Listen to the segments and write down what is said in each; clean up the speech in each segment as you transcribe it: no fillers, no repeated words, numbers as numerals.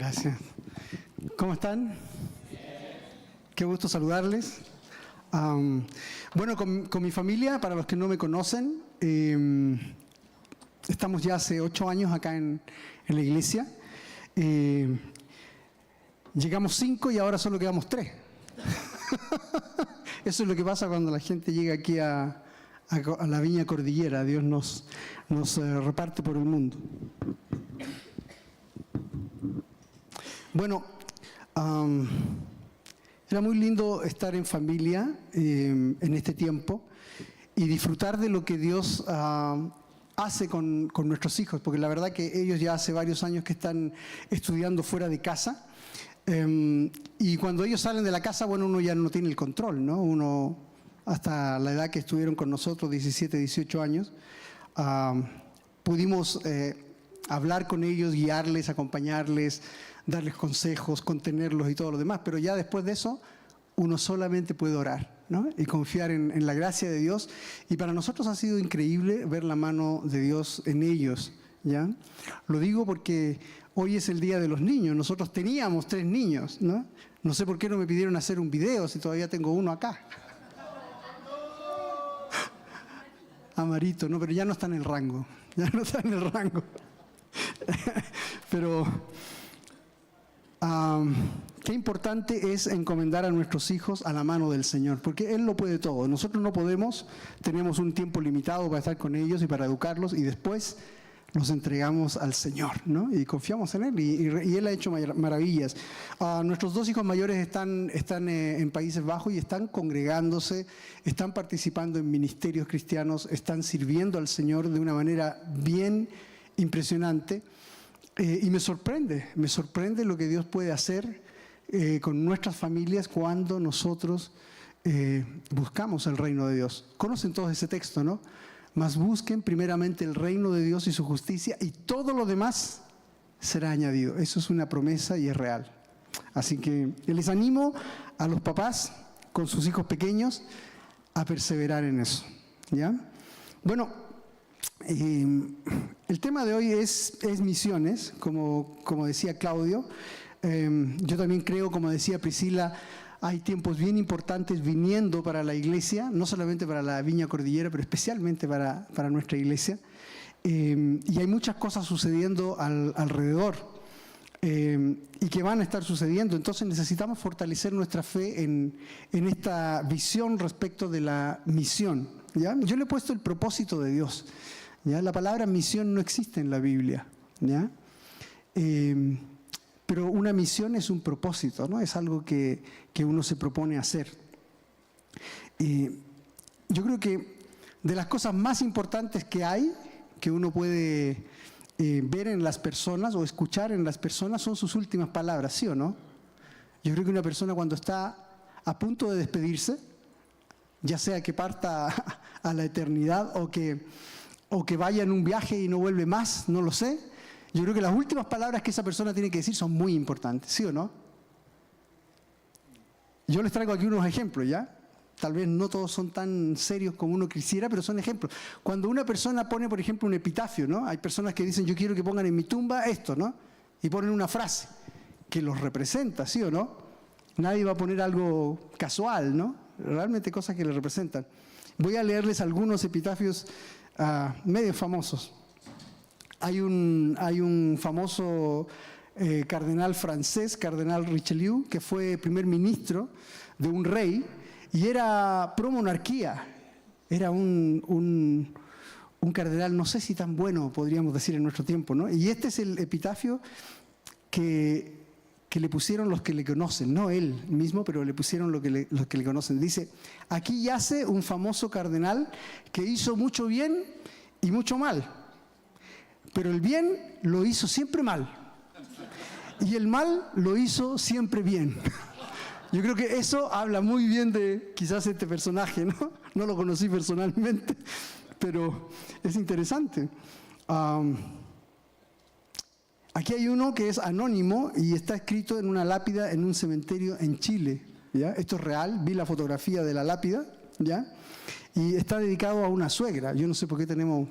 Gracias. ¿Cómo están? Qué gusto saludarles. Bueno, con mi familia, para los que no me conocen, estamos ya hace 8 años acá en la iglesia. Llegamos 5 y ahora solo quedamos 3. Eso es lo que pasa cuando la gente llega aquí a la Viña Cordillera. Dios nos reparte por el mundo. Bueno, era muy lindo estar en familia en este tiempo y disfrutar de lo que Dios hace con nuestros hijos, porque la verdad que ellos ya hace varios años que están estudiando fuera de casa. Y cuando ellos salen de la casa, bueno, uno ya no tiene el control, ¿no? Uno, hasta la edad que estuvieron con nosotros, 17, 18 años, pudimos hablar con ellos, guiarles, acompañarles, darles consejos, contenerlos y todo lo demás. Pero ya después de eso, uno solamente puede orar, ¿no? Y confiar en la gracia de Dios. Y para nosotros ha sido increíble ver la mano de Dios en ellos, ¿ya? Lo digo porque hoy es el Día de los Niños. Nosotros teníamos 3 niños, ¿no? No sé por qué no me pidieron hacer un video si todavía tengo uno acá. Amarito, no, pero ya no está en el rango. Ya no está en el rango. Pero qué importante es encomendar a nuestros hijos a la mano del Señor, porque Él lo puede todo. Nosotros no podemos, tenemos un tiempo limitado para estar con ellos y para educarlos, y después nos entregamos al Señor, ¿no? Y confiamos en Él, y Él ha hecho maravillas. Nuestros 2 hijos mayores están en Países Bajos y están congregándose, están participando en ministerios cristianos, están sirviendo al Señor de una manera bien impresionante. Y me sorprende lo que Dios puede hacer con nuestras familias cuando nosotros buscamos el reino de Dios. Conocen todos ese texto, ¿no? Mas busquen primeramente el reino de Dios y su justicia, y todo lo demás será añadido. Eso es una promesa y es real. Así que les animo a los papás con sus hijos pequeños a perseverar en eso, ¿ya? Bueno, el tema de hoy es misiones, como decía Claudio. Yo también creo, como decía Priscila, hay tiempos bien importantes viniendo para la iglesia, no solamente para la Viña Cordillera, pero especialmente para nuestra iglesia. Y hay muchas cosas sucediendo alrededor y que van a estar sucediendo. Entonces necesitamos fortalecer nuestra fe en esta visión respecto de la misión, ¿ya? Yo le he puesto el propósito de Dios, ¿ya? La palabra misión no existe en la Biblia, ¿ya? Pero una misión es un propósito, ¿no? Es algo que uno se propone hacer. Yo creo que de las cosas más importantes que hay, que uno puede ver en las personas o escuchar en las personas, son sus últimas palabras, ¿sí o no? Yo creo que una persona cuando está a punto de despedirse, ya sea que parta a la eternidad o que vaya en un viaje y no vuelve más, no lo sé. Yo creo que las últimas palabras que esa persona tiene que decir son muy importantes, ¿sí o no? Yo les traigo aquí unos ejemplos, ¿ya? Tal vez no todos son tan serios como uno quisiera, pero son ejemplos. Cuando una persona pone, por ejemplo, un epitafio, ¿no? Hay personas que dicen, yo quiero que pongan en mi tumba esto, ¿no? Y ponen una frase que los representa, ¿sí o no? Nadie va a poner algo casual, ¿no? Realmente cosas que les representan. Voy a leerles algunos epitafios medio famosos. Hay un famoso cardenal francés, cardenal Richelieu, que fue primer ministro de un rey y era pro monarquía. Era un cardenal, no sé si tan bueno, podríamos decir en nuestro tiempo, ¿no? Y este es el epitafio que le pusieron los que le conocen, no él mismo, pero le pusieron los que le conocen. Dice, aquí yace un famoso cardenal que hizo mucho bien y mucho mal. Pero el bien lo hizo siempre mal y el mal lo hizo siempre bien. Yo creo que eso habla muy bien de quizás este personaje, ¿no? No lo conocí personalmente, pero es interesante. Aquí hay uno que es anónimo y está escrito en una lápida en un cementerio en Chile, ¿ya? Esto es real, vi la fotografía de la lápida, ¿ya? Y está dedicado a una suegra. Yo no sé por qué tenemos...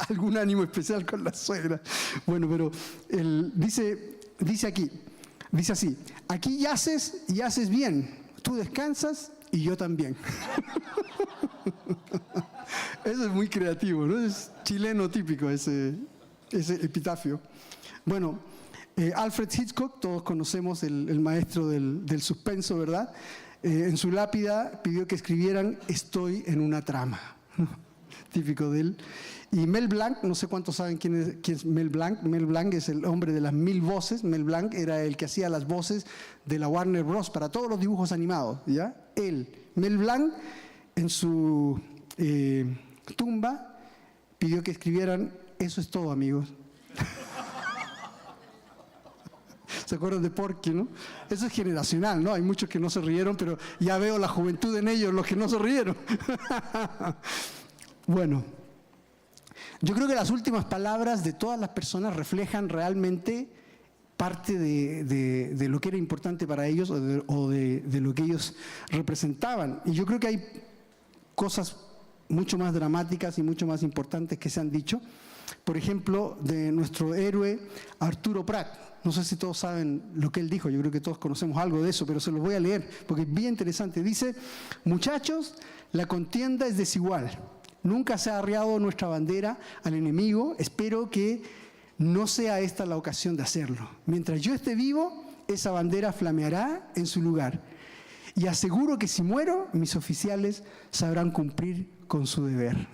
algún ánimo especial con la suegra. Bueno, pero dice así, aquí yaces y haces bien, tú descansas y yo también. Eso es muy creativo, ¿no? Es chileno típico ese epitafio. Bueno, Alfred Hitchcock, todos conocemos el maestro del suspenso, ¿verdad? En su lápida pidió que escribieran "Estoy en una trama", típico de él. Y Mel Blanc, no sé cuántos saben quién es Mel Blanc. Mel Blanc es el hombre de las 1000 voces. Mel Blanc era el que hacía las voces de la Warner Bros. Para todos los dibujos animados, ¿ya? Mel Blanc, en su tumba, pidió que escribieran "Eso es todo, amigos". ¿Se acuerdan de Porky, no? Eso es generacional, ¿no? Hay muchos que no se rieron, pero ya veo la juventud en ellos, los que no se rieron. Bueno, yo creo que las últimas palabras de todas las personas reflejan realmente parte de lo que era importante para ellos o de lo que ellos representaban. Y yo creo que hay cosas mucho más dramáticas y mucho más importantes que se han dicho. Por ejemplo, de nuestro héroe Arturo Prat. No sé si todos saben lo que él dijo, yo creo que todos conocemos algo de eso, pero se los voy a leer porque es bien interesante. Dice: muchachos, la contienda es desigual. Nunca se ha arriado nuestra bandera al enemigo. Espero que no sea esta la ocasión de hacerlo. Mientras yo esté vivo, esa bandera flameará en su lugar. Y aseguro que si muero, mis oficiales sabrán cumplir con su deber.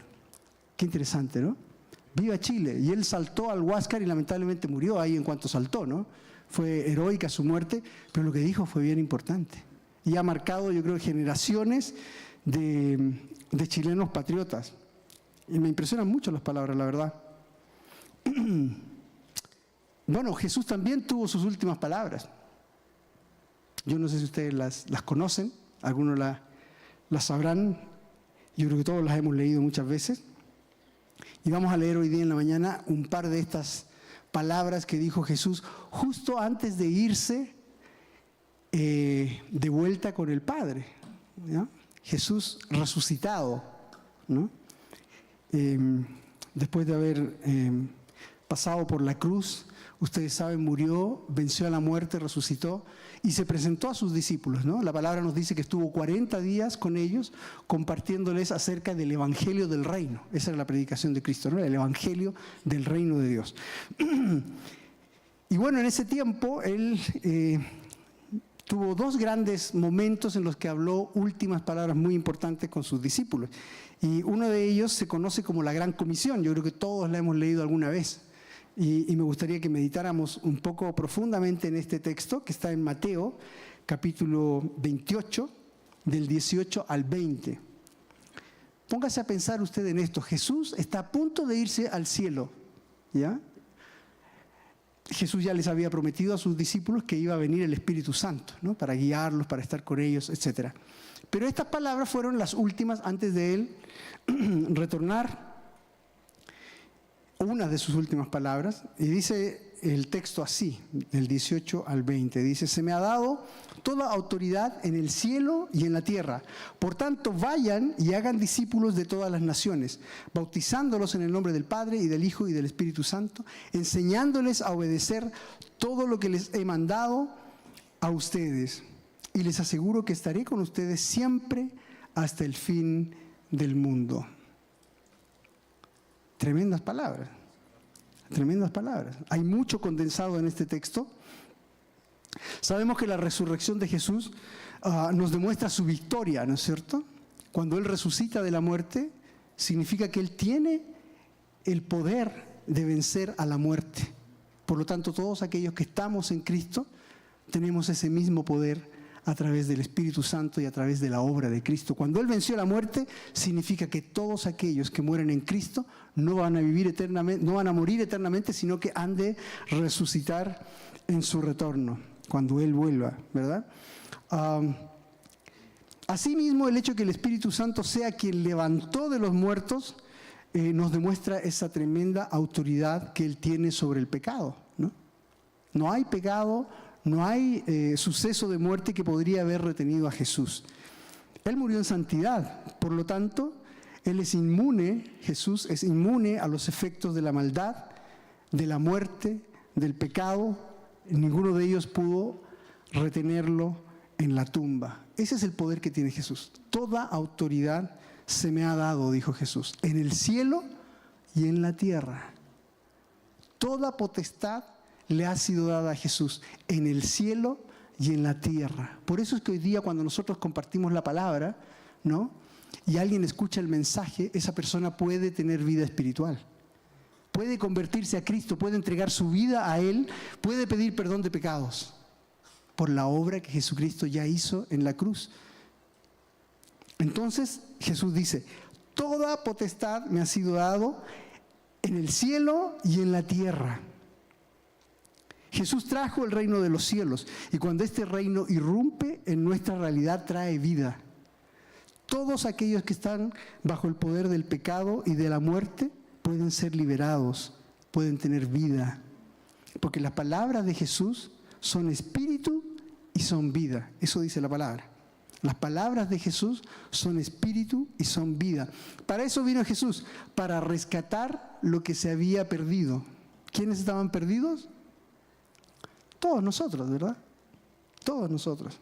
Qué interesante, ¿no? Viva Chile. Y él saltó al Huáscar y lamentablemente murió ahí en cuanto saltó, ¿no? Fue heroica su muerte, pero lo que dijo fue bien importante. Y ha marcado, yo creo, generaciones de chilenos patriotas. Y me impresionan mucho las palabras, la verdad. Bueno, Jesús también tuvo sus últimas palabras. Yo no sé si ustedes las conocen, algunos las sabrán. Yo creo que todos las hemos leído muchas veces. Y vamos a leer hoy día en la mañana un par de estas palabras que dijo Jesús justo antes de irse de vuelta con el Padre, ¿ya? Jesús resucitado, ¿no? Después de haber pasado por la cruz, ustedes saben, murió, venció a la muerte, resucitó y se presentó a sus discípulos, ¿no? La palabra nos dice que estuvo 40 días con ellos compartiéndoles acerca del Evangelio del Reino. Esa era la predicación de Cristo, ¿no? El Evangelio del Reino de Dios. Y bueno, en ese tiempo Él tuvo dos grandes momentos en los que habló últimas palabras muy importantes con sus discípulos. Y uno de ellos se conoce como la Gran Comisión. Yo creo que todos la hemos leído alguna vez. Y me gustaría que meditáramos un poco profundamente en este texto que está en Mateo, capítulo 28, del 18 al 20. Póngase a pensar usted en esto. Jesús está a punto de irse al cielo, ¿ya? Jesús ya les había prometido a sus discípulos que iba a venir el Espíritu Santo, ¿no? Para guiarlos, para estar con ellos, etc. Pero estas palabras fueron las últimas antes de Él retornar. Una de sus últimas palabras, y dice el texto así, del 18 al 20, dice: se me ha dado toda autoridad en el cielo y en la tierra. Por tanto, vayan y hagan discípulos de todas las naciones, bautizándolos en el nombre del Padre y del Hijo y del Espíritu Santo, enseñándoles a obedecer todo lo que les he mandado a ustedes. Y les aseguro que estaré con ustedes siempre hasta el fin del mundo. Tremendas palabras, tremendas palabras. Hay mucho condensado en este texto. Sabemos que la resurrección de Jesús nos demuestra su victoria, ¿no es cierto? Cuando Él resucita de la muerte, significa que Él tiene el poder de vencer a la muerte. Por lo tanto, todos aquellos que estamos en Cristo tenemos ese mismo poder a través del Espíritu Santo y a través de la obra de Cristo. Cuando Él venció la muerte, significa que todos aquellos que mueren en Cristo no van a vivir eternamente, no van a morir eternamente, sino que han de resucitar en su retorno, cuando Él vuelva, ¿verdad? Asimismo, el hecho de que el Espíritu Santo sea quien levantó de los muertos nos demuestra esa tremenda autoridad que Él tiene sobre el pecado, ¿no? No hay pecado, no hay suceso de muerte que podría haber retenido a Jesús. Él murió en santidad, por lo tanto, Él es inmune, Jesús es inmune a los efectos de la maldad, de la muerte, del pecado. Ninguno de ellos pudo retenerlo en la tumba. Ese es el poder que tiene Jesús. Toda autoridad se me ha dado, dijo Jesús, en el cielo y en la tierra. Toda potestad le ha sido dada a Jesús en el cielo y en la tierra. Por eso es que hoy día cuando nosotros compartimos la palabra, ¿no?, y alguien escucha el mensaje, esa persona puede tener vida espiritual. Puede convertirse a Cristo, puede entregar su vida a Él, puede pedir perdón de pecados por la obra que Jesucristo ya hizo en la cruz. Entonces Jesús dice, toda potestad me ha sido dado en el cielo y en la tierra. Jesús trajo el reino de los cielos y cuando este reino irrumpe en nuestra realidad trae vida. Todos aquellos que están bajo el poder del pecado y de la muerte pueden ser liberados, pueden tener vida. Porque las palabras de Jesús son espíritu y son vida. Eso dice la palabra. Las palabras de Jesús son espíritu y son vida. Para eso vino Jesús, para rescatar lo que se había perdido. ¿Quiénes estaban perdidos? Todos nosotros, ¿verdad? Todos nosotros.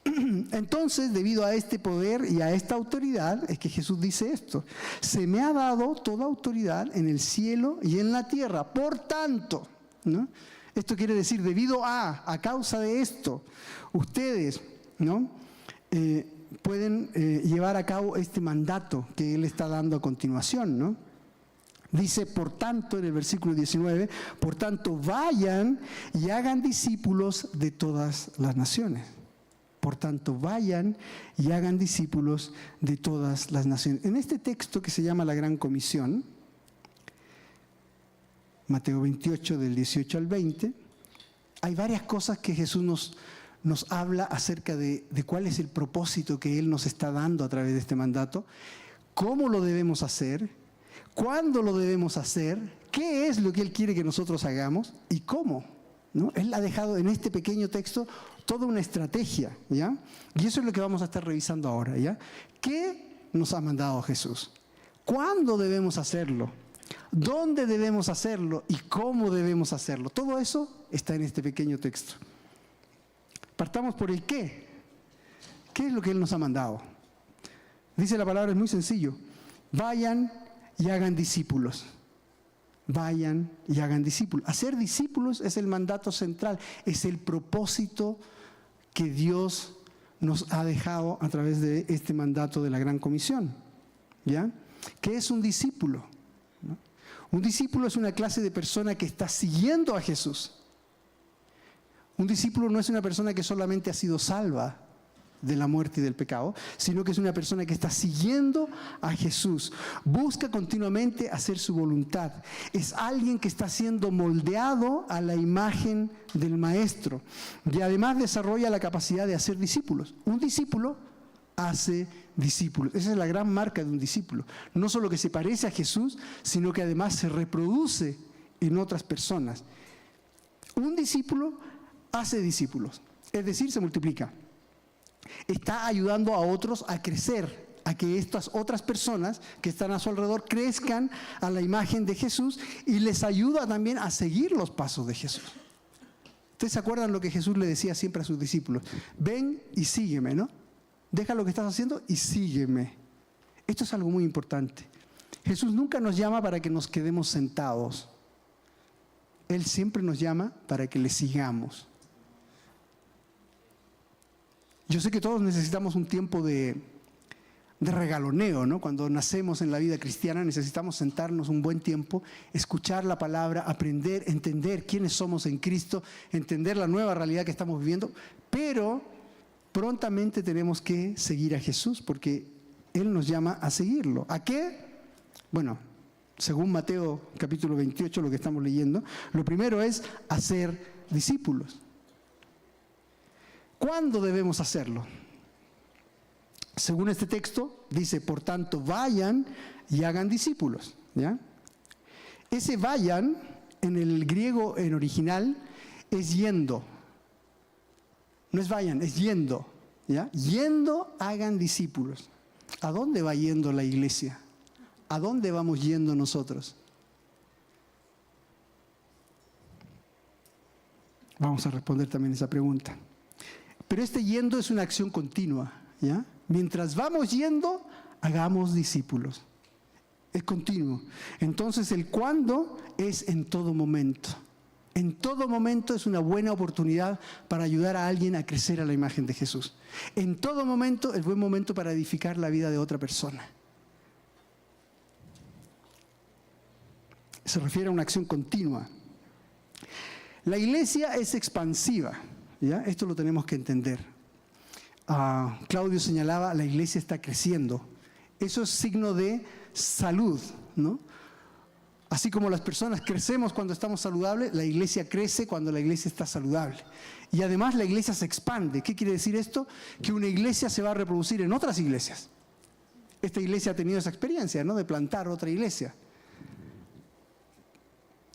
Entonces, debido a este poder y a esta autoridad, es que Jesús dice esto: se me ha dado toda autoridad en el cielo y en la tierra. Por tanto, ¿no? Esto quiere decir, debido a causa de esto, ustedes, ¿no?, pueden llevar a cabo este mandato que Él está dando a continuación, ¿no? Dice, por tanto, en el versículo 19, por tanto, vayan y hagan discípulos de todas las naciones. Por tanto, vayan y hagan discípulos de todas las naciones. En este texto que se llama la Gran Comisión, Mateo 28, del 18 al 20, hay varias cosas que Jesús nos habla acerca de cuál es el propósito que Él nos está dando a través de este mandato, cómo lo debemos hacer, cuándo lo debemos hacer, qué es lo que Él quiere que nosotros hagamos y cómo, ¿no? Él ha dejado en este pequeño texto toda una estrategia, ¿ya? Y eso es lo que vamos a estar revisando ahora, ¿ya? ¿Qué nos ha mandado Jesús? ¿Cuándo debemos hacerlo? ¿Dónde debemos hacerlo? ¿Y cómo debemos hacerlo? Todo eso está en este pequeño texto. Partamos por el qué. ¿Qué es lo que Él nos ha mandado? Dice la palabra, es muy sencillo. Vayan y hagan discípulos. Vayan y hagan discípulos. Hacer discípulos es el mandato central, es el propósito que Dios nos ha dejado a través de este mandato de la Gran Comisión, ¿ya? ¿Qué es un discípulo? ¿No? Un discípulo es una clase de persona que está siguiendo a Jesús. Un discípulo no es una persona que solamente ha sido salva de la muerte y del pecado, sino que es una persona que está siguiendo a Jesús, busca continuamente hacer su voluntad. Es alguien que está siendo moldeado a la imagen del Maestro y además desarrolla la capacidad de hacer discípulos. Un discípulo hace discípulos. Esa es la gran marca de un discípulo. No solo que se parece a Jesús, sino que además se reproduce en otras personas. Un discípulo hace discípulos, es decir, se multiplica. Está ayudando a otros a crecer, a que estas otras personas que están a su alrededor crezcan a la imagen de Jesús y les ayuda también a seguir los pasos de Jesús. ¿Ustedes se acuerdan lo que Jesús le decía siempre a sus discípulos? Ven y sígueme, ¿no? Deja lo que estás haciendo y sígueme. Esto es algo muy importante. Jesús nunca nos llama para que nos quedemos sentados. Él siempre nos llama para que le sigamos. Yo sé que todos necesitamos un tiempo de regaloneo, ¿no? Cuando nacemos en la vida cristiana necesitamos sentarnos un buen tiempo, escuchar la palabra, aprender, entender quiénes somos en Cristo, entender la nueva realidad que estamos viviendo, pero prontamente tenemos que seguir a Jesús porque Él nos llama a seguirlo. ¿A qué? Bueno, según Mateo capítulo 28, lo que estamos leyendo, lo primero es hacer discípulos. ¿Cuándo debemos hacerlo? Según este texto, dice, por tanto, vayan y hagan discípulos, ¿ya? Ese vayan, en el griego, en original, es yendo. No es vayan, es yendo, ¿ya? Yendo, hagan discípulos. ¿A dónde va yendo la iglesia? ¿A dónde vamos yendo nosotros? Vamos a responder también esa pregunta. Pero este yendo es una acción continua, ¿ya? Mientras vamos yendo, hagamos discípulos. Es continuo. Entonces el cuándo es en todo momento. En todo momento es una buena oportunidad para ayudar a alguien a crecer a la imagen de Jesús. En todo momento es buen momento para edificar la vida de otra persona. Se refiere a una acción continua. La iglesia es expansiva, ¿ya? Esto lo tenemos que entender. Claudio señalaba, la iglesia está creciendo. Eso es signo de salud, ¿no? Así como las personas crecemos cuando estamos saludables, la iglesia crece cuando la iglesia está saludable. Y además la iglesia se expande. ¿Qué quiere decir esto? Que una iglesia se va a reproducir en otras iglesias. Esta iglesia ha tenido esa experiencia, ¿no? De plantar otra iglesia.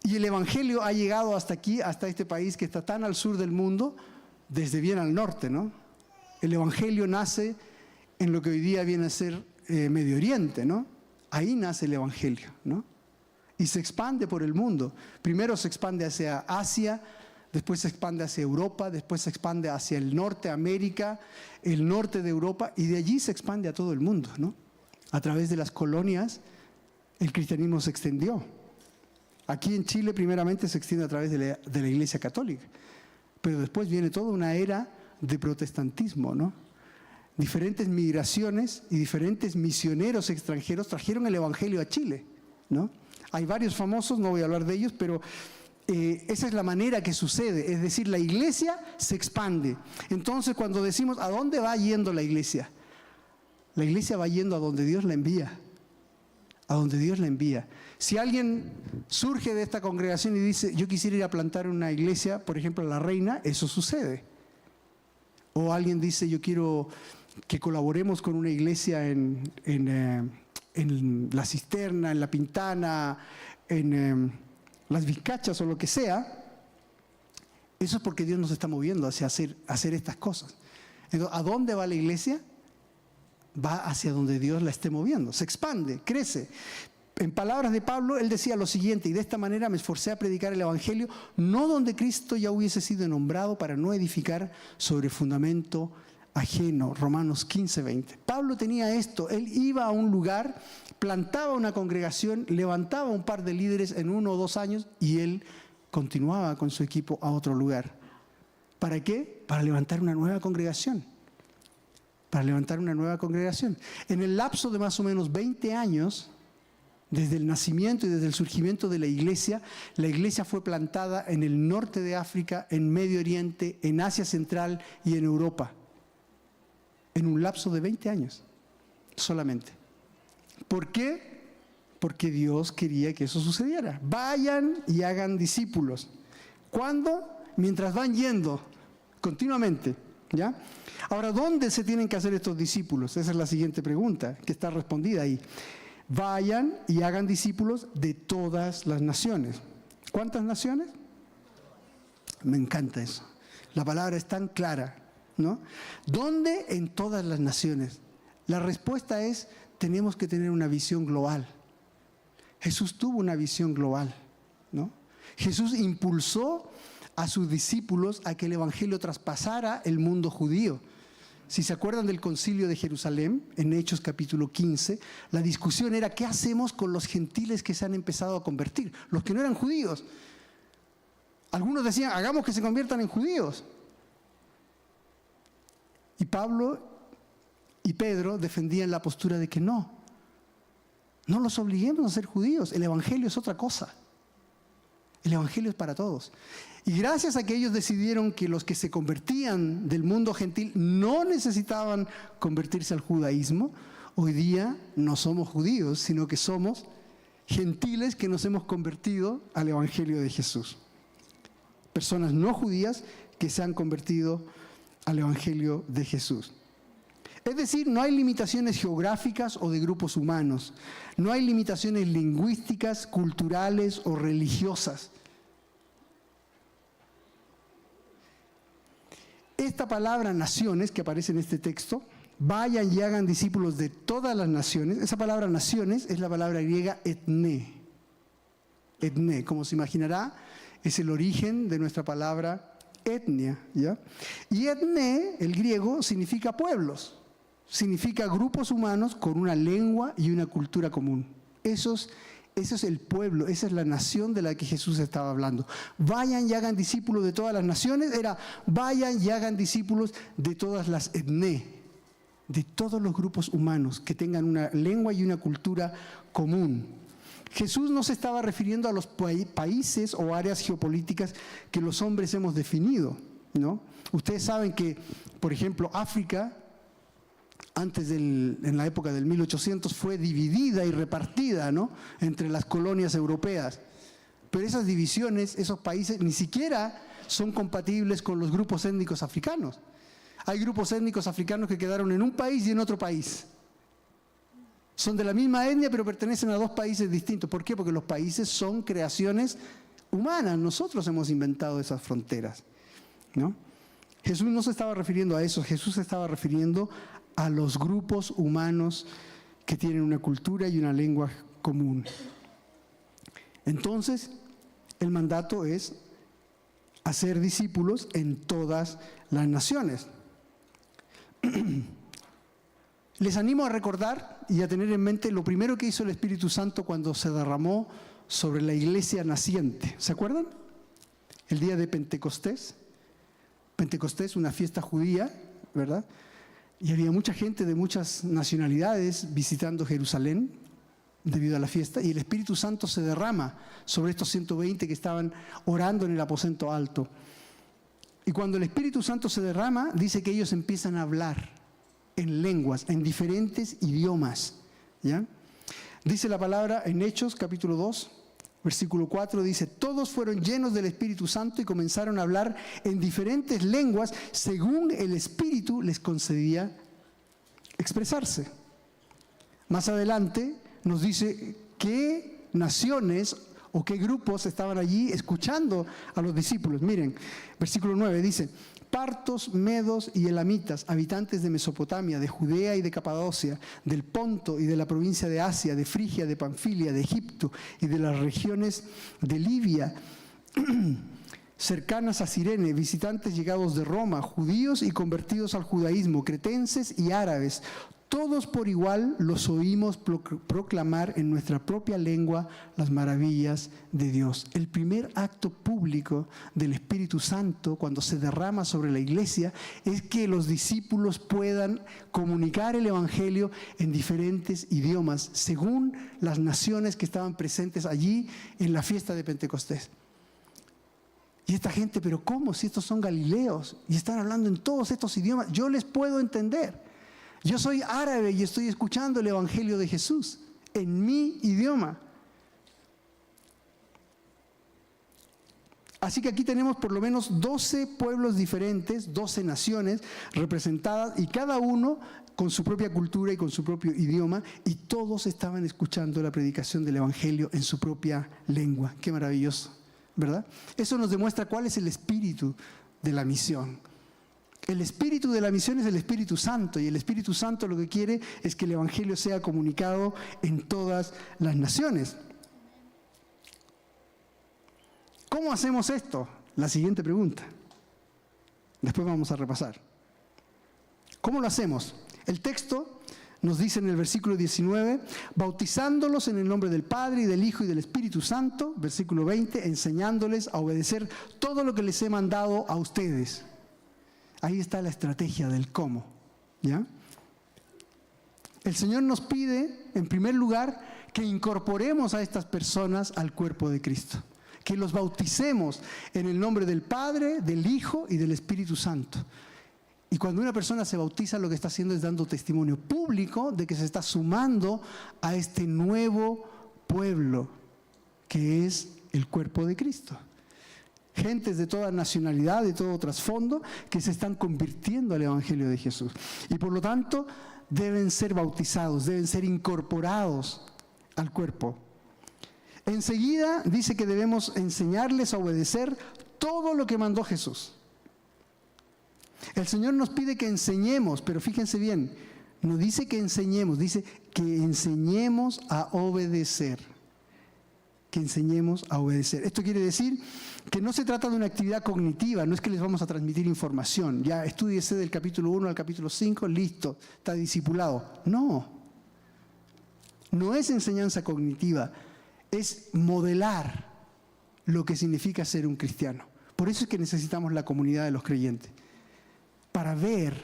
Y el evangelio ha llegado hasta aquí, hasta este país que está tan al sur del mundo, desde bien al norte, ¿no? El evangelio nace en lo que hoy día viene a ser Medio Oriente, ¿no? Ahí nace el evangelio, ¿no? Y se expande por el mundo. Primero se expande hacia Asia, después se expande hacia Europa, después se expande hacia el norte, América, el norte de Europa, y de allí se expande a todo el mundo, ¿no? A través de las colonias, el cristianismo se extendió. Aquí en Chile, primeramente, se extiende a través de la Iglesia Católica, pero después viene toda una era de protestantismo, ¿no? Diferentes migraciones y diferentes misioneros extranjeros trajeron el evangelio a Chile, ¿no? Hay varios famosos, no voy a hablar de ellos, pero esa es la manera que sucede, es decir, la iglesia se expande. Entonces, cuando decimos, ¿a dónde va yendo la iglesia? La iglesia va yendo a donde Dios la envía, a donde Dios la envía. Si alguien surge de esta congregación y dice, yo quisiera ir a plantar una iglesia, por ejemplo, La Reina, eso sucede. O alguien dice, yo quiero que colaboremos con una iglesia en La Cisterna, en La Pintana, en Las Vizcachas o lo que sea, eso es porque Dios nos está moviendo hacia hacer estas cosas. Entonces, ¿a dónde va la iglesia? Va hacia donde Dios la esté moviendo, se expande, crece. En palabras de Pablo, él decía lo siguiente, y de esta manera me esforcé a predicar el evangelio, no donde Cristo ya hubiese sido nombrado, para no edificar sobre fundamento ajeno. Romanos 15:20. Pablo tenía esto, él iba a un lugar, plantaba una congregación, levantaba un par de líderes en 1 o 2 años y él continuaba con su equipo a otro lugar. ¿Para qué? Para levantar una nueva congregación. Para levantar una nueva congregación. En el lapso de más o menos 20 años, desde el nacimiento y desde el surgimiento de la iglesia fue plantada en el norte de África, en Medio Oriente, en Asia Central y en Europa. En un lapso de 20 años solamente. ¿Por qué? Porque Dios quería que eso sucediera. Vayan y hagan discípulos. ¿Cuándo? Mientras van yendo continuamente, ¿ya? Ahora, ¿dónde se tienen que hacer estos discípulos? Esa es la siguiente pregunta que está respondida ahí. Vayan y hagan discípulos de todas las naciones. ¿Cuántas naciones? Me encanta eso. La palabra es tan clara, ¿no? ¿Dónde? En todas las naciones. La respuesta es, tenemos que tener una visión global. Jesús tuvo una visión global, ¿no? Jesús impulsó a sus discípulos a que el evangelio traspasara el mundo judío. Si se acuerdan del concilio de Jerusalén, en Hechos capítulo 15, la discusión era ¿qué hacemos con los gentiles que se han empezado a convertir? Los que no eran judíos. Algunos decían, hagamos que se conviertan en judíos. Y Pablo y Pedro defendían la postura de que no los obliguemos a ser judíos, el evangelio es otra cosa. El evangelio es para todos. Y gracias a que ellos decidieron que los que se convertían del mundo gentil no necesitaban convertirse al judaísmo, hoy día no somos judíos, sino que somos gentiles que nos hemos convertido al evangelio de Jesús. Personas no judías que se han convertido al evangelio de Jesús. Es decir, no hay limitaciones geográficas o de grupos humanos, no hay limitaciones lingüísticas, culturales o religiosas. Esta palabra naciones que aparece en este texto, vayan y hagan discípulos de todas las naciones. Esa palabra naciones es la palabra griega etné. Etné, como se imaginará, es el origen de nuestra palabra etnia, ¿ya? Y etné, el griego, significa pueblos, significa grupos humanos con una lengua y una cultura común. Eso es el pueblo, esa es la nación de la que Jesús estaba hablando. Vayan y hagan discípulos de todas las naciones, era vayan y hagan discípulos de todas las etné, de todos los grupos humanos que tengan una lengua y una cultura común. Jesús no se estaba refiriendo a los países o áreas geopolíticas que los hombres hemos definido, ¿no? Ustedes saben que, por ejemplo, África, en la época del 1800, fue dividida y repartida, ¿no?, entre las colonias europeas. Pero esas divisiones, esos países, ni siquiera son compatibles con los grupos étnicos africanos. Hay grupos étnicos africanos que quedaron en un país y en otro país. Son de la misma etnia, pero pertenecen a dos países distintos. ¿Por qué? Porque los países son creaciones humanas. Nosotros hemos inventado esas fronteras, ¿no? Jesús no se estaba refiriendo a eso. Jesús se estaba refiriendo a los grupos humanos que tienen una cultura y una lengua común. Entonces, el mandato es hacer discípulos en todas las naciones. Les animo a recordar y a tener en mente lo primero que hizo el Espíritu Santo cuando se derramó sobre la iglesia naciente. ¿Se acuerdan? El día de Pentecostés. Pentecostés, una fiesta judía, ¿verdad? Y había mucha gente de muchas nacionalidades visitando Jerusalén debido a la fiesta, y el Espíritu Santo se derrama sobre estos 120 que estaban orando en el aposento alto. Y cuando el Espíritu Santo se derrama, dice que ellos empiezan a hablar en lenguas, en diferentes idiomas, ¿ya? Dice la palabra en Hechos, capítulo 2, versículo 4, dice: todos fueron llenos del Espíritu Santo y comenzaron a hablar en diferentes lenguas según el Espíritu les concedía expresarse. Más adelante nos dice qué naciones o qué grupos estaban allí escuchando a los discípulos. Miren, versículo 9 dice: partos, medos y elamitas, habitantes de Mesopotamia, de Judea y de Capadocia, del Ponto y de la provincia de Asia, de Frigia, de Panfilia, de Egipto y de las regiones de Libia, cercanas a Cirene, visitantes llegados de Roma, judíos y convertidos al judaísmo, cretenses y árabes, todos por igual los oímos proclamar en nuestra propia lengua las maravillas de Dios. El primer acto público del Espíritu Santo cuando se derrama sobre la iglesia es que los discípulos puedan comunicar el Evangelio en diferentes idiomas según las naciones que estaban presentes allí en la fiesta de Pentecostés. Y esta gente, ¿pero cómo? Si estos son galileos y están hablando en todos estos idiomas, yo les puedo entender. Yo soy árabe y estoy escuchando el Evangelio de Jesús en mi idioma. Así que aquí tenemos por lo menos 12 pueblos diferentes, 12 naciones representadas, y cada uno con su propia cultura y con su propio idioma, y todos estaban escuchando la predicación del Evangelio en su propia lengua. Qué maravilloso, ¿verdad? Eso nos demuestra cuál es el espíritu de la misión. El espíritu de la misión es el Espíritu Santo, y el Espíritu Santo lo que quiere es que el Evangelio sea comunicado en todas las naciones. ¿Cómo hacemos esto? La siguiente pregunta. Después vamos a repasar. ¿Cómo lo hacemos? El texto nos dice en el versículo 19, bautizándolos en el nombre del Padre y del Hijo y del Espíritu Santo, versículo 20, enseñándoles a obedecer todo lo que les he mandado a ustedes. Ahí está la estrategia del cómo, ¿ya? El Señor nos pide, en primer lugar, que incorporemos a estas personas al cuerpo de Cristo, que los bauticemos en el nombre del Padre, del Hijo y del Espíritu Santo. Y cuando una persona se bautiza, lo que está haciendo es dando testimonio público de que se está sumando a este nuevo pueblo, que es el cuerpo de Cristo. Gentes de toda nacionalidad, de todo trasfondo, que se están convirtiendo al Evangelio de Jesús. Y por lo tanto, deben ser bautizados, deben ser incorporados al cuerpo. Enseguida dice que debemos enseñarles a obedecer todo lo que mandó Jesús. El Señor nos pide que enseñemos, pero fíjense bien, no dice que enseñemos, dice que enseñemos a obedecer. Que enseñemos a obedecer. Esto quiere decir que no se trata de una actividad cognitiva, no es que les vamos a transmitir información, ya estúdiese del capítulo 1 al capítulo 5, listo, está discipulado. No, no es enseñanza cognitiva, es modelar lo que significa ser un cristiano. Por eso es que necesitamos la comunidad de los creyentes, para ver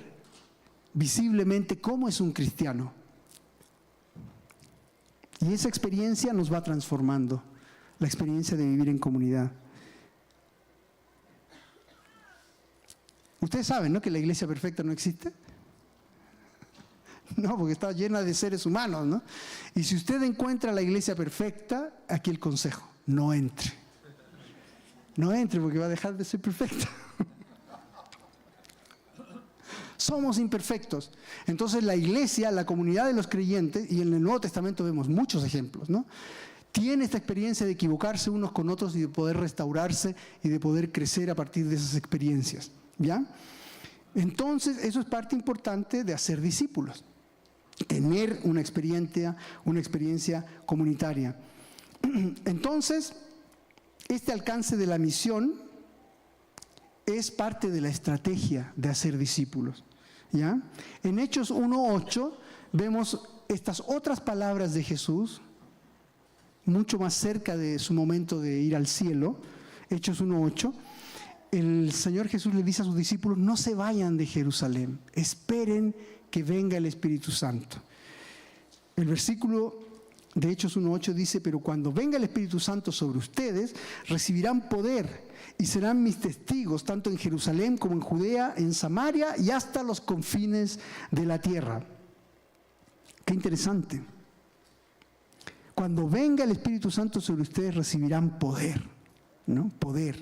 visiblemente cómo es un cristiano. Y esa experiencia nos va transformando, la experiencia de vivir en comunidad. Ustedes saben, ¿no?, que la iglesia perfecta no existe. No, porque está llena de seres humanos, ¿no? Y si usted encuentra la iglesia perfecta, aquí el consejo: no entre. No entre, porque va a dejar de ser perfecta. Somos imperfectos. Entonces la iglesia, la comunidad de los creyentes, y en el Nuevo Testamento vemos muchos ejemplos, ¿no?, tiene esta experiencia de equivocarse unos con otros y de poder restaurarse y de poder crecer a partir de esas experiencias, ¿ya? Entonces eso es parte importante de hacer discípulos, tener una experiencia comunitaria. Entonces, este alcance de la misión es parte de la estrategia de hacer discípulos, ¿ya? En Hechos 1:8 vemos estas otras palabras de Jesús, mucho más cerca de su momento de ir al cielo. Hechos 1:8, el Señor Jesús le dice a sus discípulos: no se vayan de Jerusalén, esperen que venga el Espíritu Santo. El versículo de Hechos 1:8 dice: pero cuando venga el Espíritu Santo sobre ustedes, recibirán poder y serán mis testigos, tanto en Jerusalén como en Judea, en Samaria y hasta los confines de la tierra. Qué interesante. Cuando venga el Espíritu Santo sobre ustedes, recibirán poder, ¿no? Poder.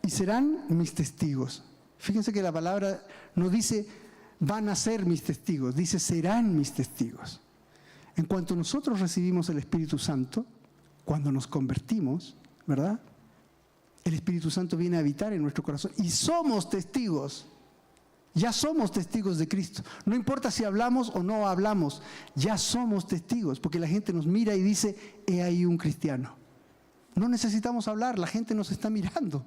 Y serán mis testigos. Fíjense que la palabra no dice van a ser mis testigos, dice serán mis testigos. En cuanto nosotros recibimos el Espíritu Santo, cuando nos convertimos, ¿verdad?, el Espíritu Santo viene a habitar en nuestro corazón y somos testigos. Ya somos testigos de Cristo. No importa si hablamos o no hablamos, ya somos testigos, porque la gente nos mira y dice: he ahí un cristiano. No necesitamos hablar, la gente nos está mirando.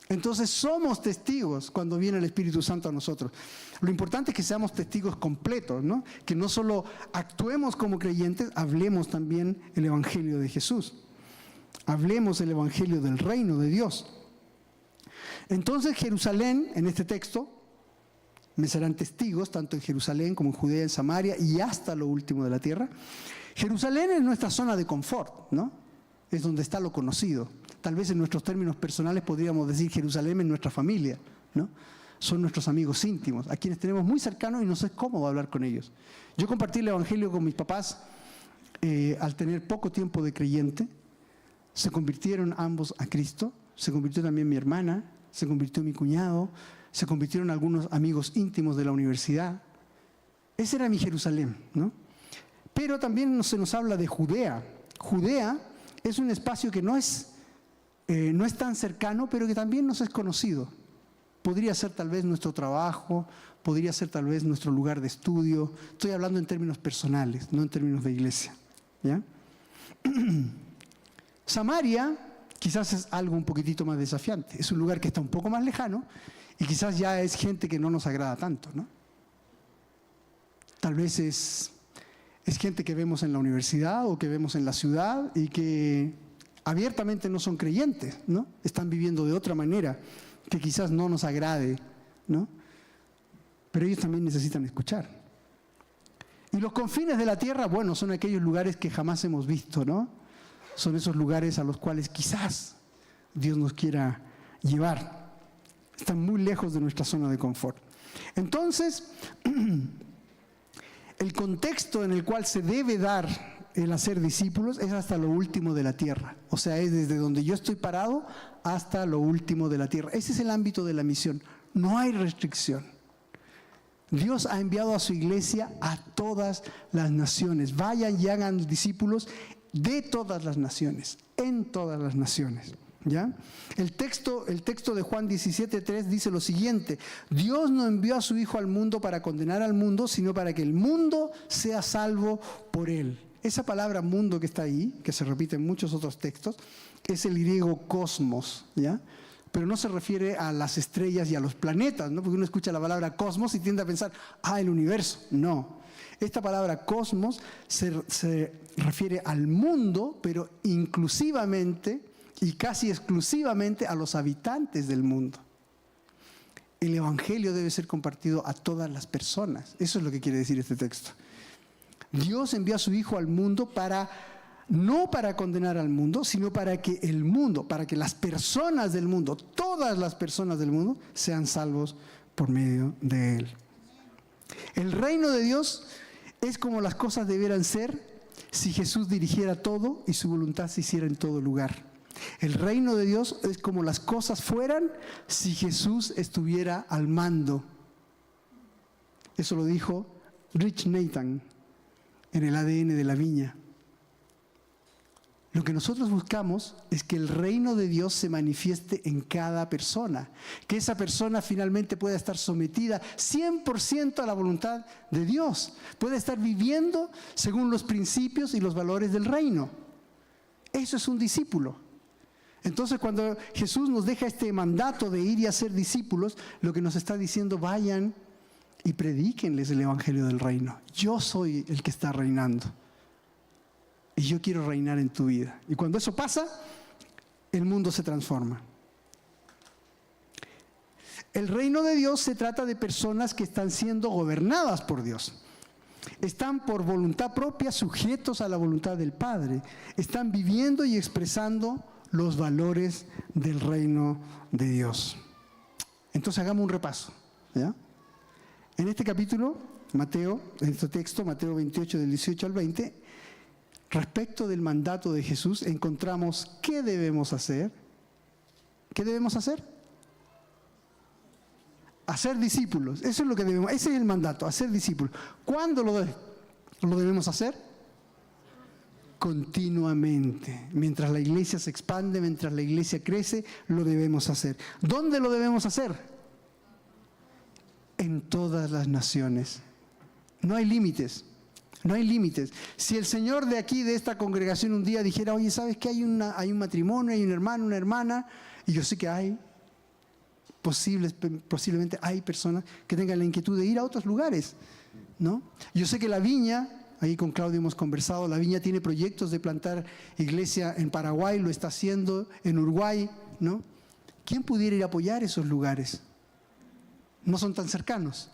Entonces somos testigos cuando viene el Espíritu Santo a nosotros. Lo importante es que seamos testigos completos, ¿no? Que no solo actuemos como creyentes, hablemos también el Evangelio de Jesús. Hablemos el Evangelio del reino de Dios. Entonces Jerusalén, en este texto, me serán testigos, tanto en Jerusalén como en Judea, en Samaria y hasta lo último de la tierra. Jerusalén es nuestra zona de confort, ¿no? Es donde está lo conocido. Tal vez en nuestros términos personales podríamos decir Jerusalén es nuestra familia, ¿no? Son nuestros amigos íntimos, a quienes tenemos muy cercanos y nos es cómodo hablar con ellos. Yo compartí el Evangelio con mis papás al tener poco tiempo de creyente. Se convirtieron ambos a Cristo, se convirtió también mi hermana, se convirtió mi cuñado, se convirtieron algunos amigos íntimos de la universidad. Ese era mi Jerusalén, ¿no? Pero también se nos habla de Judea. Judea es un espacio que no es tan cercano, pero que también nos es conocido. Podría ser tal vez nuestro trabajo, podría ser tal vez nuestro lugar de estudio. Estoy hablando en términos personales, no en términos de iglesia, ¿ya? Samaria quizás es algo un poquitito más desafiante. Es un lugar que está un poco más lejano y quizás ya es gente que no nos agrada tanto, ¿no? Tal vez es gente que vemos en la universidad o que vemos en la ciudad y que abiertamente no son creyentes, ¿no? Están viviendo de otra manera que quizás no nos agrade, ¿no? Pero ellos también necesitan escuchar. Y los confines de la tierra, bueno, son aquellos lugares que jamás hemos visto, ¿no? Son esos lugares a los cuales quizás Dios nos quiera llevar. Están muy lejos de nuestra zona de confort. Entonces, el contexto en el cual se debe dar el hacer discípulos es hasta lo último de la tierra. O sea, es desde donde yo estoy parado hasta lo último de la tierra. Ese es el ámbito de la misión. No hay restricción. Dios ha enviado a su iglesia a todas las naciones. Vayan y hagan discípulos de todas las naciones, en todas las naciones. ¿Ya? El texto de Juan 17:3 dice lo siguiente: Dios no envió a su Hijo al mundo para condenar al mundo, sino para que el mundo sea salvo por él. Esa palabra mundo que está ahí, que se repite en muchos otros textos, es el griego cosmos, ¿ya? Pero no se refiere a las estrellas y a los planetas, ¿no? Porque uno escucha la palabra cosmos y tiende a pensar, el universo. No. Esta palabra cosmos se refiere al mundo, pero inclusivamente y casi exclusivamente a los habitantes del mundo. El evangelio debe ser compartido a todas las personas. Eso es lo que quiere decir este texto. Dios envió a su Hijo al mundo no para condenar al mundo, sino para que el mundo, para que las personas del mundo, todas las personas del mundo, sean salvos por medio de Él. El reino de Dios es como las cosas debieran ser si Jesús dirigiera todo y su voluntad se hiciera en todo lugar. El reino de Dios es como las cosas fueran si Jesús estuviera al mando. Eso lo dijo Rich Nathan en el ADN de la viña. Lo que nosotros buscamos es que el reino de Dios se manifieste en cada persona, que esa persona finalmente pueda estar sometida 100% a la voluntad de Dios, pueda estar viviendo según los principios y los valores del reino. Eso es un discípulo. Entonces, cuando Jesús nos deja este mandato de ir y hacer discípulos, lo que nos está diciendo: vayan y predíquenles el evangelio del reino. Yo soy el que está reinando. Y yo quiero reinar en tu vida. Y cuando eso pasa, el mundo se transforma. El reino de Dios se trata de personas que están siendo gobernadas por Dios. Están por voluntad propia sujetos a la voluntad del Padre. Están viviendo y expresando los valores del reino de Dios. Entonces hagamos un repaso, ¿ya? En este capítulo, en este texto, Mateo 28, del 18 al 20, respecto del mandato de Jesús, encontramos qué debemos hacer. ¿Qué debemos hacer? Hacer discípulos. Eso es lo que debemos, ese es el mandato, hacer discípulos. ¿Cuándo lo debemos hacer? Continuamente. Mientras la iglesia se expande, mientras la iglesia crece, lo debemos hacer. ¿Dónde lo debemos hacer? En todas las naciones. No hay límites. No hay límites. Si el Señor de aquí, de esta congregación, un día dijera: oye, ¿sabes qué? Hay un matrimonio, hay un hermano, una hermana, y yo sé que hay, posiblemente hay personas que tengan la inquietud de ir a otros lugares, ¿no? Yo sé que la viña, ahí con Claudio hemos conversado, la viña tiene proyectos de plantar iglesia en Paraguay, lo está haciendo en Uruguay, ¿no? ¿Quién pudiera ir a apoyar esos lugares? No son tan cercanos.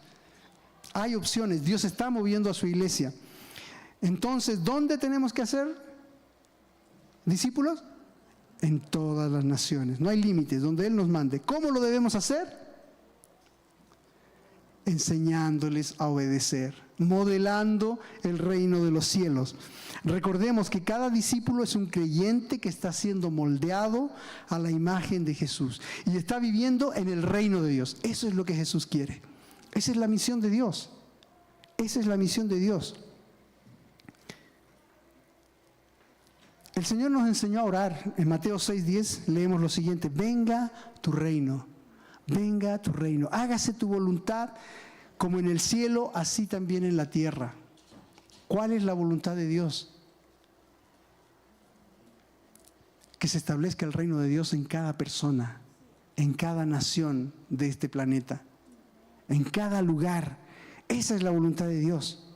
Hay opciones, Dios está moviendo a su iglesia. Entonces, ¿dónde tenemos que hacer discípulos? En todas las naciones. No hay límites, donde Él nos mande. ¿Cómo lo debemos hacer? Enseñándoles a obedecer, modelando el reino de los cielos. Recordemos que cada discípulo es un creyente que está siendo moldeado a la imagen de Jesús y está viviendo en el reino de Dios. Eso es lo que Jesús quiere. Esa es la misión de Dios. Esa es la misión de Dios. El Señor nos enseñó a orar. En Mateo 6:10 leemos lo siguiente: venga tu reino, venga tu reino, hágase tu voluntad como en el cielo, así también en la tierra. ¿Cuál es la voluntad de Dios? Que se establezca el reino de Dios en cada persona, en cada nación de este planeta, en cada lugar. Esa es la voluntad de Dios.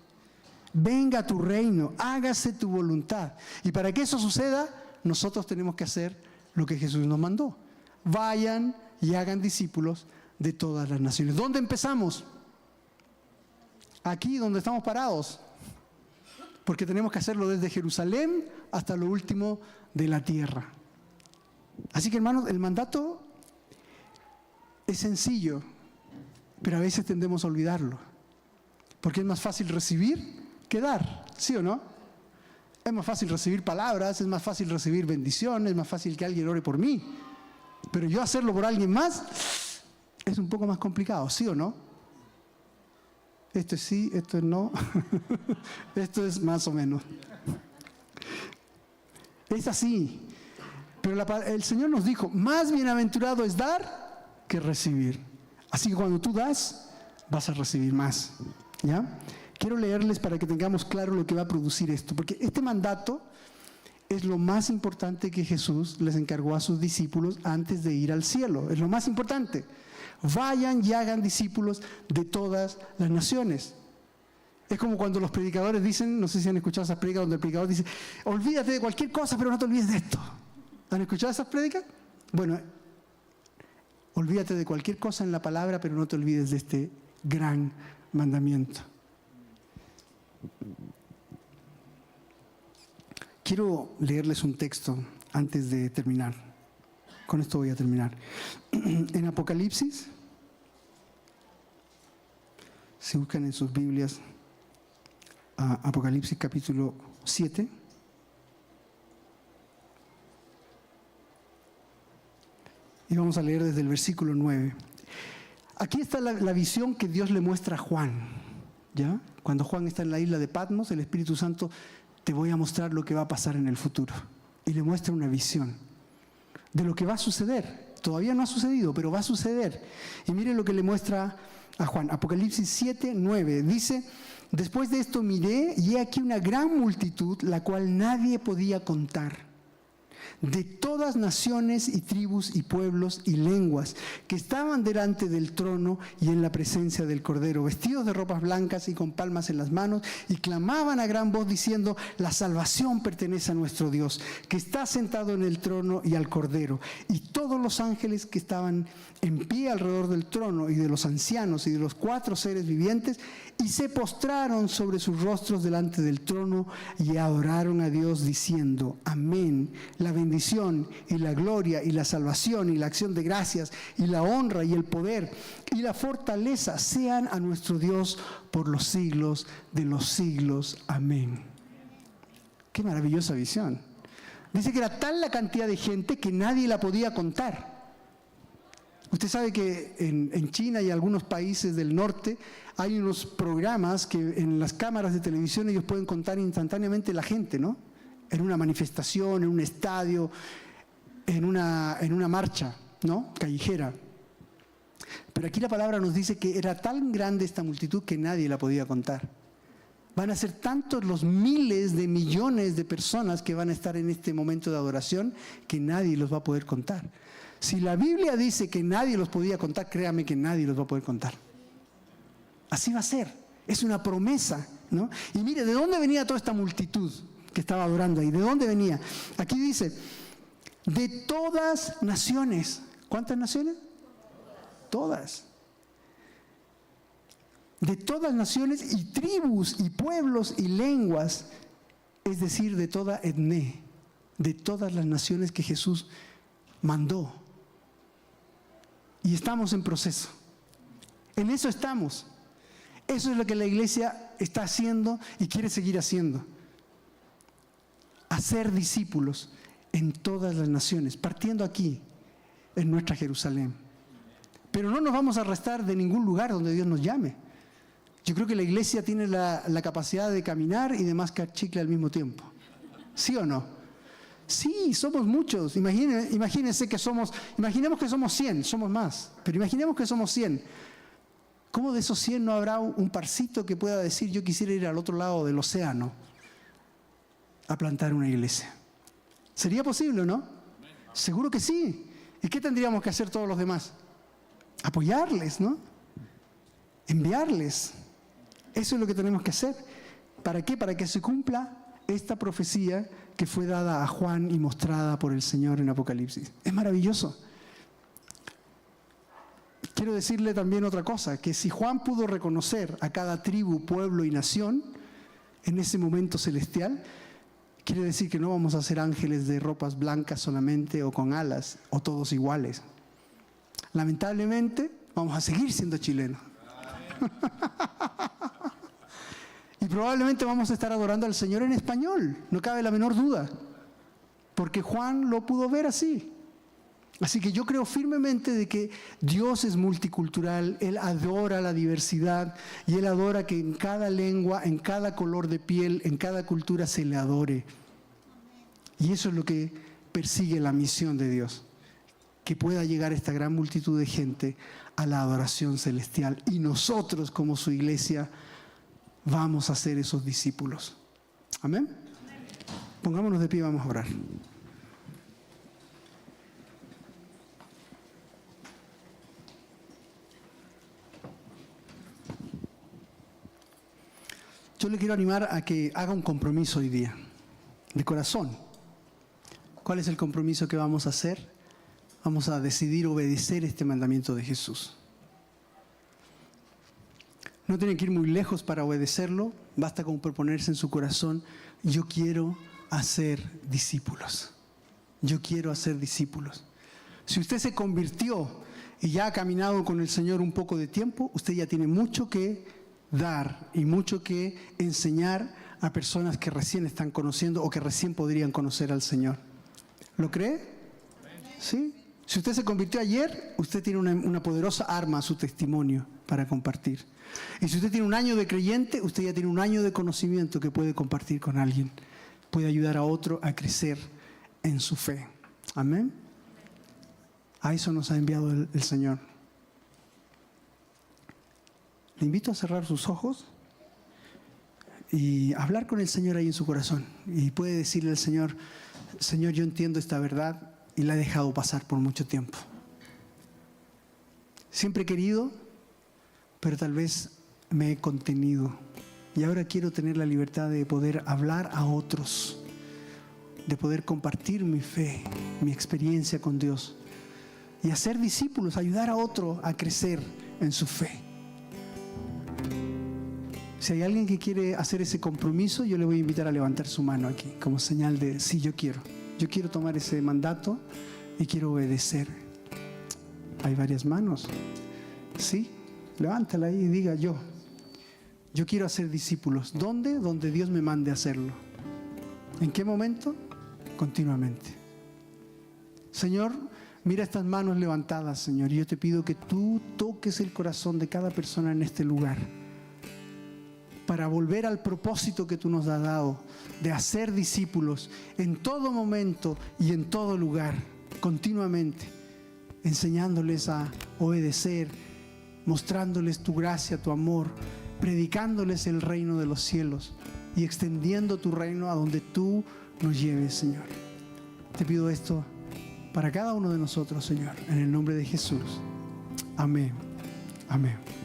Venga tu reino, hágase tu voluntad. Y para que eso suceda, nosotros tenemos que hacer lo que Jesús nos mandó. Vayan y hagan discípulos de todas las naciones. ¿Dónde empezamos? Aquí donde estamos parados. Porque tenemos que hacerlo desde Jerusalén hasta lo último de la tierra. Así que, hermanos, el mandato es sencillo, pero a veces tendemos a olvidarlo. Porque es más fácil recibir que dar, ¿sí o no? Es más fácil recibir palabras, es más fácil recibir bendiciones, es más fácil que alguien ore por mí. Pero yo hacerlo por alguien más es un poco más complicado, ¿sí o no? Esto es sí, esto es no. Esto es más o menos. Es así. Pero el Señor nos dijo, más bienaventurado es dar que recibir. Así que cuando tú das, vas a recibir más. ¿Ya? Quiero leerles para que tengamos claro lo que va a producir esto, porque este mandato es lo más importante que Jesús les encargó a sus discípulos antes de ir al cielo. Es lo más importante. Vayan y hagan discípulos de todas las naciones. Es como cuando los predicadores dicen, no sé si han escuchado esas prédicas donde el predicador dice, olvídate de cualquier cosa, pero no te olvides de esto. ¿Han escuchado esas prédicas? Bueno, olvídate de cualquier cosa en la palabra, pero no te olvides de este gran mandamiento. Quiero leerles un texto antes de terminar. Con esto voy a terminar. En Apocalipsis, si buscan en sus Biblias, Apocalipsis capítulo 7. Y vamos a leer desde el versículo 9. Aquí está la visión que Dios le muestra a Juan. ¿Ya? Cuando Juan está en la isla de Patmos, el Espíritu Santo, te voy a mostrar lo que va a pasar en el futuro. Y le muestra una visión de lo que va a suceder. Todavía no ha sucedido, pero va a suceder. Y miren lo que le muestra a Juan. Apocalipsis 7, 9. Dice, después de esto miré y he aquí una gran multitud, la cual nadie podía contar, de todas naciones y tribus y pueblos y lenguas, que estaban delante del trono y en la presencia del Cordero, vestidos de ropas blancas y con palmas en las manos, y clamaban a gran voz diciendo, la salvación pertenece a nuestro Dios, que está sentado en el trono y al Cordero. Y todos los ángeles que estaban en pie alrededor del trono y de los ancianos y de los 4 seres vivientes, y se postraron sobre sus rostros delante del trono y adoraron a Dios diciendo, amén, la bendición y la gloria y la salvación y la acción de gracias y la honra y el poder y la fortaleza sean a nuestro Dios por los siglos de los siglos. Amén. Qué maravillosa visión. Dice que era tal la cantidad de gente que nadie la podía contar. Usted sabe que en China y algunos países del norte hay unos programas que en las cámaras de televisión ellos pueden contar instantáneamente la gente, ¿no? En una manifestación, en un estadio, en una marcha, ¿no? Callejera. Pero aquí la palabra nos dice que era tan grande esta multitud que nadie la podía contar. Van a ser tantos los miles de millones de personas que van a estar en este momento de adoración que nadie los va a poder contar. Si la Biblia dice que nadie los podía contar, créame que nadie los va a poder contar. Así va a ser. Es una promesa, ¿no? Y mire, ¿de dónde venía toda esta multitud que estaba adorando ahí? ¿De dónde venía? Aquí dice, de todas naciones. ¿Cuántas naciones? Todas. De todas naciones y tribus y pueblos y lenguas, es decir, de toda etné, de todas las naciones que Jesús mandó. Y estamos en proceso. En eso estamos. Eso es lo que la iglesia está haciendo y quiere seguir haciendo. Hacer discípulos en todas las naciones, partiendo aquí, en nuestra Jerusalén. Pero no nos vamos a restar de ningún lugar donde Dios nos llame. Yo creo que la iglesia tiene la capacidad de caminar y de mascar chicle al mismo tiempo. ¿Sí o no? Sí, somos muchos. Imagínense que imaginemos que somos 100, somos más, pero imaginemos que somos 100. ¿Cómo de esos 100 no habrá un parcito que pueda decir, yo quisiera ir al otro lado del océano a plantar una iglesia? ¿Sería posible o no? Seguro que sí. ¿Y qué tendríamos que hacer todos los demás? Apoyarles, ¿no? Enviarles. Eso es lo que tenemos que hacer. ¿Para qué? Para que se cumpla esta profecía que fue dada a Juan y mostrada por el Señor en Apocalipsis. Es maravilloso. Quiero decirle también otra cosa, que si Juan pudo reconocer a cada tribu, pueblo y nación en ese momento celestial, quiere decir que no vamos a ser ángeles de ropas blancas solamente o con alas o todos iguales. Lamentablemente vamos a seguir siendo chilenos. Y probablemente vamos a estar adorando al Señor en español, no cabe la menor duda, porque Juan lo pudo ver así. Así que yo creo firmemente de que Dios es multicultural, Él adora la diversidad y Él adora que en cada lengua, en cada color de piel, en cada cultura se le adore. Y eso es lo que persigue la misión de Dios, que pueda llegar esta gran multitud de gente a la adoración celestial. Y nosotros, como su iglesia, vamos a ser esos discípulos. Amén. Pongámonos de pie, vamos a orar. Yo le quiero animar a que haga un compromiso hoy día, de corazón. ¿Cuál es el compromiso que vamos a hacer? Vamos a decidir obedecer este mandamiento de Jesús. No tienen que ir muy lejos para obedecerlo, basta con proponerse en su corazón: yo quiero hacer discípulos. Yo quiero hacer discípulos. Si usted se convirtió y ya ha caminado con el Señor un poco de tiempo, usted ya tiene mucho que dar y mucho que enseñar a personas que recién están conociendo o que recién podrían conocer al Señor. ¿Lo cree? ¿Sí? Si usted se convirtió ayer, usted tiene una poderosa arma a su testimonio para compartir. Y si usted tiene un año de creyente, usted ya tiene un año de conocimiento que puede compartir con alguien. Puede ayudar a otro a crecer en su fe. Amén. A eso nos ha enviado el Señor. Le invito a cerrar sus ojos y hablar con el Señor ahí en su corazón. Y puede decirle al Señor: Señor, yo entiendo esta verdad y la he dejado pasar por mucho tiempo. Siempre he querido, pero tal vez me he contenido. Y ahora quiero tener la libertad de poder hablar a otros, de poder compartir mi fe, mi experiencia con Dios y hacer discípulos, ayudar a otro a crecer en su fe. Si hay alguien que quiere hacer ese compromiso, yo le voy a invitar a levantar su mano aquí, como señal de: sí, yo quiero tomar ese mandato y quiero obedecer. Hay varias manos. Sí, levántala ahí y diga: yo quiero hacer discípulos. ¿Dónde? Donde Dios me mande a hacerlo. ¿En qué momento? Continuamente. Señor, mira estas manos levantadas, Señor, y yo te pido que tú toques el corazón de cada persona en este lugar, para volver al propósito que tú nos has dado, de hacer discípulos en todo momento y en todo lugar, continuamente, enseñándoles a obedecer, mostrándoles tu gracia, tu amor, predicándoles el reino de los cielos y extendiendo tu reino a donde tú nos lleves, Señor. Te pido esto para cada uno de nosotros, Señor, en el nombre de Jesús. Amén. Amén.